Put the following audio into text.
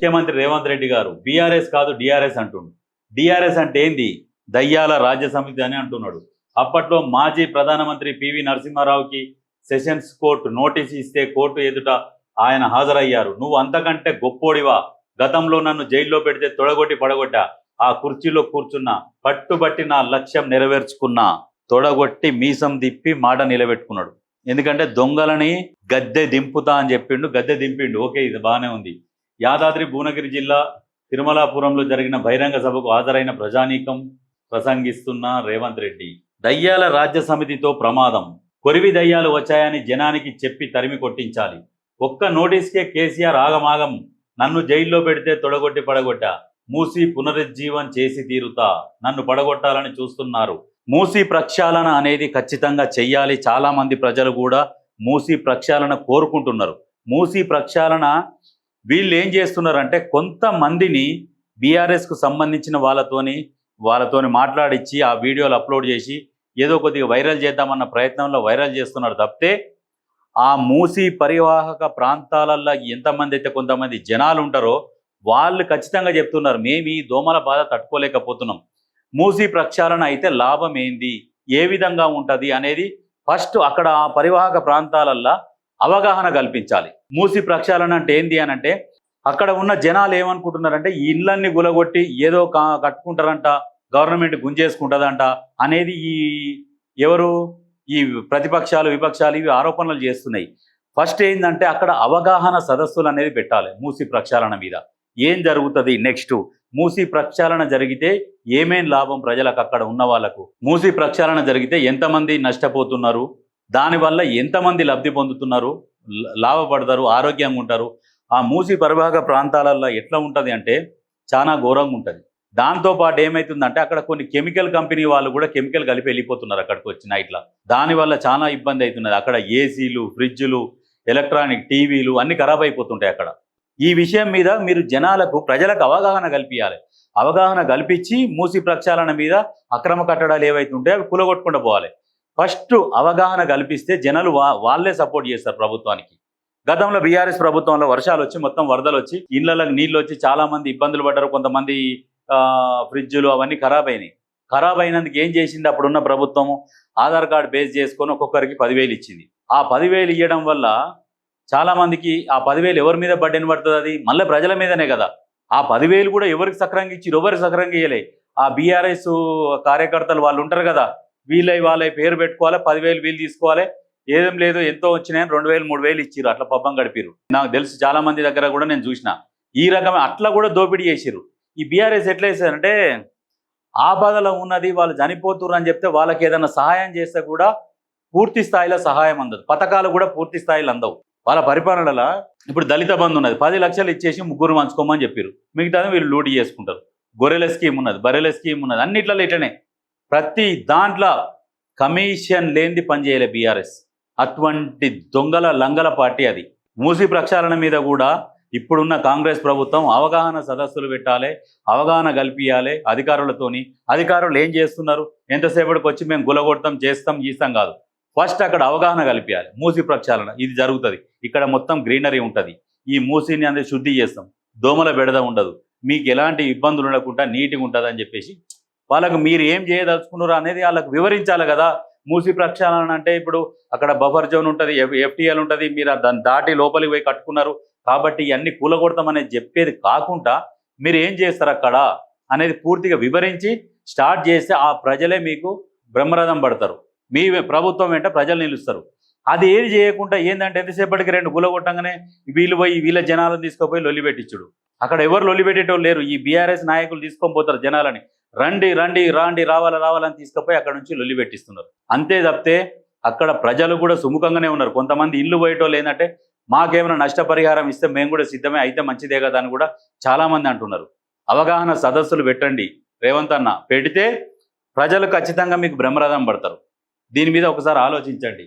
ముఖ్యమంత్రి రేవంత్ రెడ్డి గారు బీఆర్ఎస్ కాదు డిఆర్ఎస్ అంటుండు. డిఆర్ఎస్ అంటే ఏంది? దయ్యాల రాజ్య సమితి అని అంటున్నాడు. అప్పట్లో మాజీ ప్రధానమంత్రి పివి నరసింహారావుకి సెషన్స్ కోర్టు నోటీసు ఇస్తే కోర్టు ఎదుట ఆయన హాజరయ్యారు. నువ్వు అంతకంటే గొప్పోడివా? గతంలో నన్ను జైల్లో పెడితే తొడగొట్టి పడగొట్టా, ఆ కుర్చీలో కూర్చున్నా, పట్టుబట్టి నా లక్ష్యం నెరవేర్చుకున్నా, తొడగొట్టి మీసం దిప్పి మాట నిలబెట్టుకున్నాడు. ఎందుకంటే దొంగలని గద్దె దింపుతా అని చెప్పిండు, గద్దె దింపిండు. ఓకే, ఇది బాగానే ఉంది. యాదాద్రి భువనగిరి జిల్లా తిరుమలాపురంలో జరిగిన బహిరంగ సభకు హాజరైన ప్రజానీకం ప్రసంగిస్తున్న రేవంత్ రెడ్డి, దయ్యాల రాజ్య సమితితో ప్రమాదం, కొరివి దయ్యాలు వచ్చాయని జనానికి చెప్పి తరిమి కొట్టించాలి. ఒక్క నోటీస్కే కేసీఆర్ ఆగమాగం, నన్ను జైల్లో పెడితే తొడగొట్టి పడగొట్టా, మూసి పునరుజ్జీవం చేసి తీరుతా, నన్ను పడగొట్టాలని చూస్తున్నారు. మూసి ప్రక్షాళన అనేది ఖచ్చితంగా చెయ్యాలి. చాలా మంది ప్రజలు కూడా మూసి ప్రక్షాళన కోరుకుంటున్నారు. మూసి ప్రక్షాళన వీళ్ళు ఏం చేస్తున్నారంటే కొంతమందిని బీఆర్ఎస్కు సంబంధించిన వాళ్ళతోని మాట్లాడించి ఆ వీడియోలు అప్లోడ్ చేసి ఏదో కొద్దిగా వైరల్ చేద్దామన్న ప్రయత్నంలో వైరల్ చేస్తున్నారు తప్పితే ఆ మూసి పరివాహక ప్రాంతాలలో ఎంతమంది అయితే కొంతమంది జనాలు ఉంటారో వాళ్ళు ఖచ్చితంగా చెప్తున్నారు, మేము ఈ దోమల బాధ తట్టుకోలేకపోతున్నాం. మూసి ప్రక్షాళన అయితే లాభం ఏంది, ఏ విధంగా ఉంటుంది అనేది ఫస్ట్ అక్కడ ఆ పరివాహక ప్రాంతాలల్లో అవగాహన కల్పించాలి. మూసి ప్రక్షాళన అంటే ఏంది అని అంటే అక్కడ ఉన్న జనాలు ఏమనుకుంటున్నారంటే ఈ ఇళ్ళన్ని గులగొట్టి ఏదో కట్టుకుంటారంట, గవర్నమెంట్ గుంజేసుకుంటుందంట అనేది ఈ ప్రతిపక్షాలు విపక్షాలు ఇవి ఆరోపణలు చేస్తున్నాయి. ఫస్ట్ ఏంటంటే అక్కడ అవగాహన సదస్సులు అనేది పెట్టాలి. మూసి ప్రక్షాళన మీద ఏం జరుగుతుంది, నెక్స్ట్ మూసి ప్రక్షాళన జరిగితే ఏమేం లాభం ప్రజలకు, అక్కడ ఉన్న వాళ్ళకు మూసి ప్రక్షాళన జరిగితే ఎంతమంది నష్టపోతున్నారు, దానివల్ల ఎంతమంది లబ్ధి పొందుతున్నారు, లాభపడతారు, ఆరోగ్యంగా ఉంటారు. ఆ మూసి పరివాహక ప్రాంతాలలో ఎట్లా ఉంటుంది అంటే చాలా ఘోరంగా ఉంటుంది. దాంతోపాటు ఏమవుతుందంటే అక్కడ కొన్ని కెమికల్ కంపెనీ వాళ్ళు కూడా కెమికల్ కలిపి వెళ్ళిపోతున్నారు అక్కడికి వచ్చిన ఇట్లా. దానివల్ల చాలా ఇబ్బంది అవుతున్నది. అక్కడ ఏసీలు, ఫ్రిడ్జ్లు, ఎలక్ట్రానిక్ టీవీలు అన్నీ ఖరాబ్ అయిపోతుంటాయి అక్కడ. ఈ విషయం మీద మీరు ప్రజలకు అవగాహన కల్పించాలి. అవగాహన కల్పించి మూసి ప్రక్షాళన మీద అక్రమ కట్టడాలు ఏవైతే ఉంటాయో అవి కూలగొట్టుకుంటూ పోవాలి. ఫస్ట్ అవగాహన కల్పిస్తే జనాలు వాళ్ళే సపోర్ట్ చేస్తారు ప్రభుత్వానికి. గతంలో బీఆర్ఎస్ ప్రభుత్వంలో వర్షాలు వచ్చి మొత్తం వరదలు వచ్చి ఇళ్లకు నీళ్ళు వచ్చి చాలా మంది ఇబ్బందులు పడ్డారు. కొంతమంది ఫ్రిడ్జ్లు అవన్నీ ఖరాబ్ అయినాయి. ఖరాబ్ అయినందుకు ఏం చేసింది అప్పుడున్న ప్రభుత్వము, ఆధార్ కార్డు బేస్ చేసుకొని ఒక్కొక్కరికి 10,000 ఇచ్చింది. ఆ 10,000 ఇవ్వడం వల్ల చాలా మందికి ఆ 10,000 ఎవరి మీద బడ్డెన్ పడుతుంది? అది మళ్ళీ ప్రజల మీదనే కదా. ఆ 10,000 కూడా ఎవరికి సక్రంగా ఇచ్చి ఎవరికి సక్రంగా ఇవ్వలే. ఆ బీఆర్ఎస్ కార్యకర్తలు వాళ్ళు ఉంటారు కదా, వాళ్ళ పేరు పెట్టుకోవాలి, 10,000 వీళ్ళు తీసుకోవాలి. ఏదేం లేదు, ఎంతో వచ్చినాయని 2,000 3,000 ఇచ్చిర్రు, అట్లా పబ్బం గడిపిరు. నాకు తెలుసు చాలా మంది దగ్గర కూడా నేను చూసిన ఈ రకమైన అట్లా కూడా దోపిడీ చేసిర్రు. ఈ బీఆర్ఎస్ ఎట్లా చేశారంటే ఆపదలో ఉన్నది, వాళ్ళు చనిపోతున్నారు అని చెప్తే వాళ్ళకి ఏదైనా సహాయం చేస్తే కూడా పూర్తి స్థాయిలో సహాయం అందదు, పథకాలు కూడా పూర్తి స్థాయిలో అందవు. వాళ్ళ పరిపాలనలో ఇప్పుడు దళిత బంధు ఉన్నది, 10 లక్షలు ఇచ్చేసి 3 పంచుకోమని చెప్పారు, మిగతాది వీళ్ళు లూటీ చేసుకుంటారు. గొర్రెల స్కీమ్ ఉన్నది, బర్రెల స్కీమ్ ఉన్నది, అన్నిట్లలో ఇట్లనే ప్రతి దాంట్లో కమిషన్ లేనిది పనిచేయలే బీఆర్ఎస్. అటువంటి దొంగల లంగల పార్టీ అది. మూసి ప్రక్షాళన మీద కూడా ఇప్పుడున్న కాంగ్రెస్ ప్రభుత్వం అవగాహన సదస్సులు పెట్టాలి, అవగాహన కల్పించాలి అధికారులతోని. అధికారులు ఏం చేస్తున్నారు, ఎంతసేపటికి వచ్చి మేము గులగొడతాం చేస్తాం గీస్తాం కాదు, ఫస్ట్ అక్కడ అవగాహన కల్పించాలి. మూసి ప్రక్షాళన ఇది జరుగుతుంది, ఇక్కడ మొత్తం గ్రీనరీ ఉంటుంది, ఈ మూసిని అనేది శుద్ధి చేస్తాం, దోమల బెడద ఉండదు, మీకు ఎలాంటి ఇబ్బందులు ఉండకుండా నీట్గా ఉంటుంది అని చెప్పేసి వాళ్ళకు మీరు ఏం చేయదలుచుకున్నారు అనేది వాళ్ళకు వివరించాలి కదా. మూసి ప్రక్షాళన అంటే ఇప్పుడు అక్కడ బఫర్ జోన్ ఉంటుంది, ఎఫ్టీఎల్ ఉంటుంది, మీరు దాన్ని దాటి లోపలికి పోయి కట్టుకున్నారు కాబట్టి ఇవన్నీ కూలగొడతామనేది చెప్పేది కాకుండా మీరు ఏం చేస్తారు అక్కడ అనేది పూర్తిగా వివరించి స్టార్ట్ చేస్తే ఆ ప్రజలే మీకు బ్రహ్మరథం పడతారు. మీ ప్రభుత్వం వెంట ప్రజలు నిలుస్తారు. అది ఏది చేయకుండా ఏంటంటే ఎంతసేపటికి 2 కూలగొట్టంగానే వీళ్ళు పోయి వీళ్ళ జనాలను తీసుకుపోయి లొల్లి పెట్టించుడు. అక్కడ ఎవరు లొల్లి పెట్టేటోళ్ళు లేరు. ఈ బీఆర్ఎస్ నాయకులు తీసుకొని పోతారు జనాలని, రండి రావాలని తీసుకుపోయి అక్కడ నుంచి లొల్లి పెట్టిస్తున్నారు. అంతే తప్పితే అక్కడ ప్రజలు కూడా సుముఖంగానే ఉన్నారు. కొంతమంది ఇల్లు పోయేటోళ్ళు ఏంటంటే మాకేమైనా నష్టపరిహారం ఇస్తే మేము కూడా సిద్ధమే, అయితే మంచిదే కదా అని కూడా చాలామంది అంటున్నారు. అవగాహన సదస్సులు పెట్టండి రేవంత్ అన్న, పెడితే ప్రజలు ఖచ్చితంగా మీకు బ్రహ్మరథం పడతారు. దీని మీద ఒకసారి ఆలోచించండి.